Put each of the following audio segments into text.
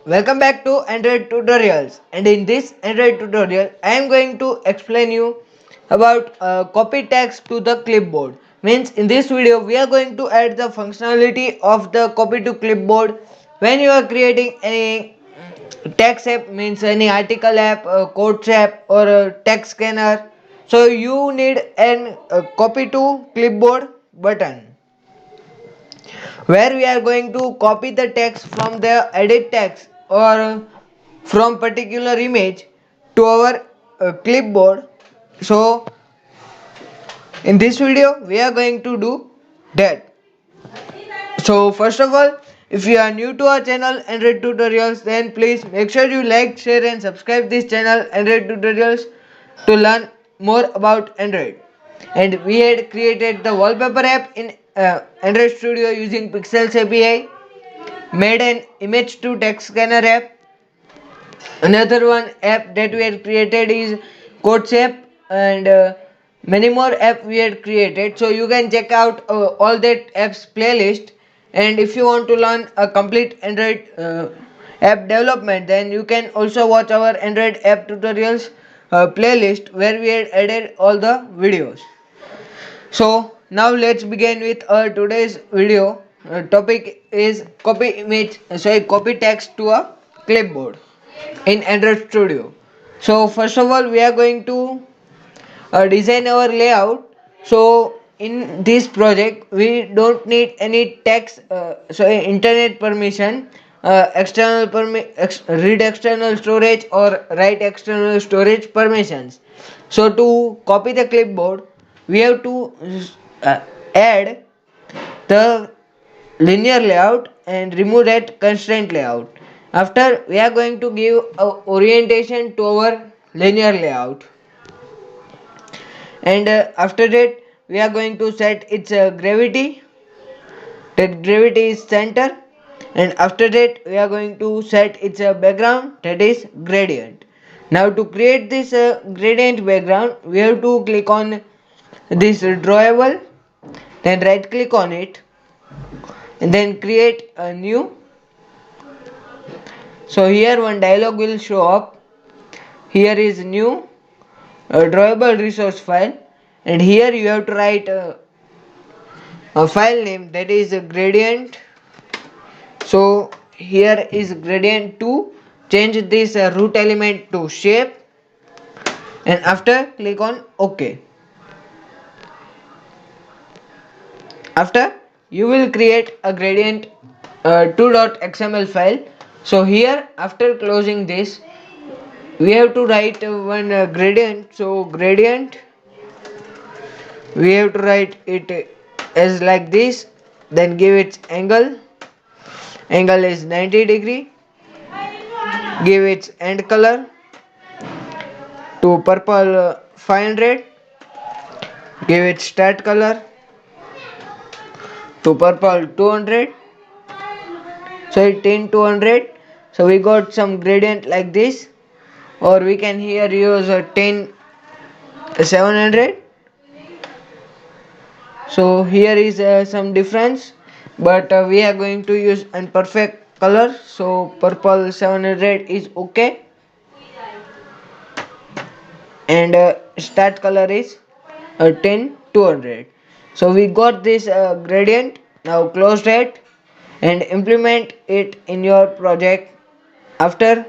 Welcome back to Android Tutorials, and in this Android tutorial I am going to explain you about copy text to the clipboard. Means in this video we are going to add the functionality of the copy to clipboard when you are creating any text app, means any article app, quotes app or a text scanner. So you need an copy to clipboard button where we are going to copy the text from the edit text or from particular image to our clipboard. So in this video we are going to do that. So first of all, if you are new to our channel Android Tutorials, then please make sure you like, share and subscribe this channel Android Tutorials to learn more about Android. And we had created the wallpaper app in Android Studio using Pixels API, made an image to text scanner app. Another one app that we had created is Codes app, and many more app we had created. So you can check out all that apps playlist. And if you want to learn a complete Android app development, then you can also watch our Android app tutorials playlist where we had added all the videos. So now let's begin with our today's video. Topic is copy text to a clipboard in Android Studio. So first of all we are going to design our layout. So in this project we don't need any text, internet permission, read external storage or write external storage permissions. So to copy the clipboard we have to add the linear layout and remove that constraint layout. After we are going to give a orientation to our linear layout, and after that we are going to set its gravity, that gravity is center, and after that we are going to set its background, that is gradient. Now to create this gradient background we have to click on this drawable, then right click on it and then create a new. So here one dialog will show up. Here is new drawable resource file, and here you have to write a file name, that is a gradient. So here is gradient 2. Change this root element to shape, and after click on OK. After you will create a gradient 2.xml file. So here after closing this we have to write one gradient. So gradient we have to write it as like this, then give its angle is 90 degree, give its end color to purple 500, give its start color to purple 200, so it in 200. So we got some gradient like this, or we can here use a 10 700. So here is some difference, but we are going to use imperfect color, so purple 700 is okay, and start color is 10 200. So we got this gradient. Now close it and implement it in your project. After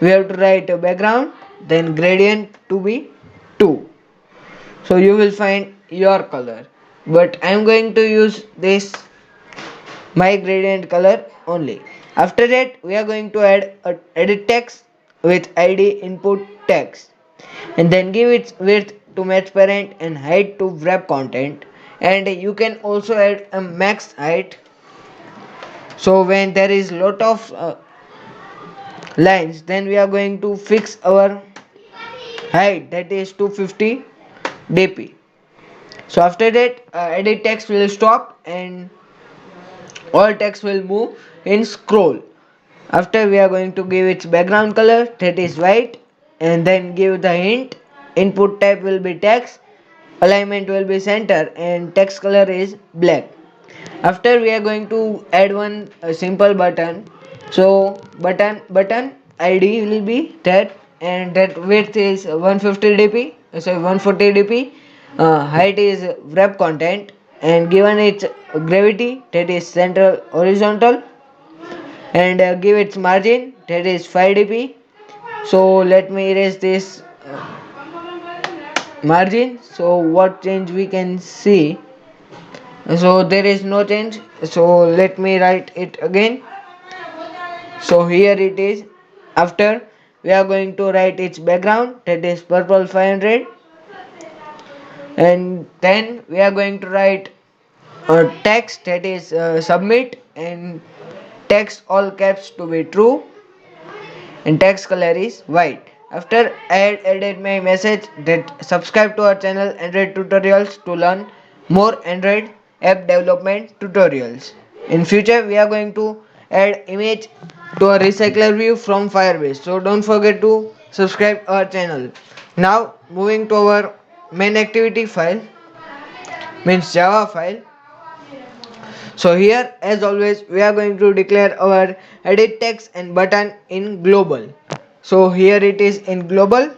we have to write a background, then gradient to be 2. So you will find your color, but I am going to use this my gradient color only. After that we are going to add a edit text with id input text, and then give its width to match parent and height to wrap content, and you can also add a max height. So when there is lot of lines, then we are going to fix our height, that is 250 dp. So after that edit text will stop and all text will move in scroll. After we are going to give its background color, that is white, and then give the hint. Input type will be text, alignment will be center, and text color is black. After we are going to add one simple button, So button ID will be that, and that width is 150 dp, sorry 140 dp. Height is wrap content, and given its gravity, that is central horizontal, and give its margin, that is 5 dp. So let me erase this margin. So what change we can see? So there is no change. So let me write it again. So here it is. After, we are going to write its background, that is purple 500, and then we are going to write text, that is submit, and text all caps to be true, and text color is white. After, I had added my message that subscribe to our channel Android tutorials to learn more Android app development tutorials. In future, we are going to add image to a recycler view from Firebase. So don't forget to subscribe our channel. Now moving to our main activity file, means Java file. So here, as always, we are going to declare our edit text and button in global. So here it is in global.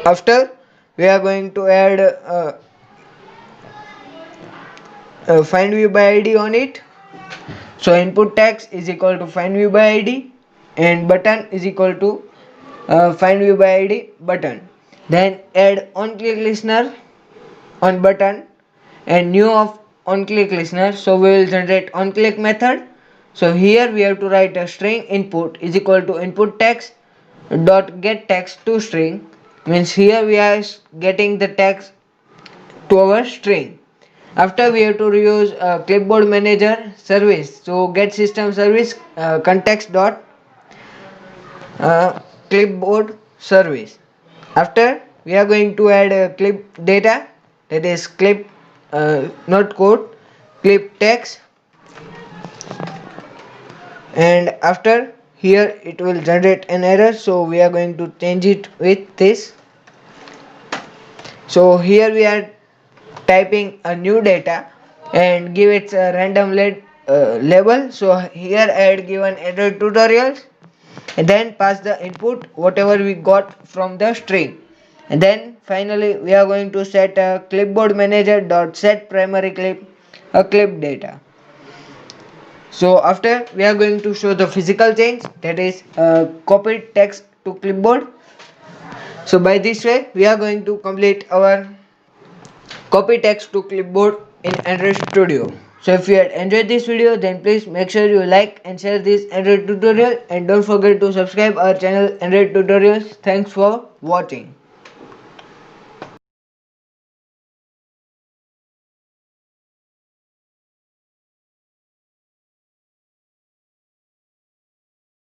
After, we are going to add find view by id on it. So input text is equal to find view by id, and button is equal to find view by id button. Then add on click listener on button and new of on click listener. So we will generate on click method. So here we have to write a string input is equal to input text dot get text to string, means here we are getting the text to our string. After, we have to use clipboard manager service. So get system service context dot clipboard service. After, we are going to add clip data, that is clip not code, clip text, and after, here it will generate an error, so we are going to change it with this. So here we are typing a new data and give it a random label. So here I had given Android tutorials, and then pass the input whatever we got from the string, and then finally we are going to set a clipboard manager dot set primary clip a clip data. So after, we are going to show the physical change, that is copied text to clipboard. So by this way, we are going to complete our copy text to clipboard in Android Studio. So if you had enjoyed this video, then please make sure you like and share this Android tutorial, and don't forget to subscribe our channel Android Tutorials. Thanks for watching.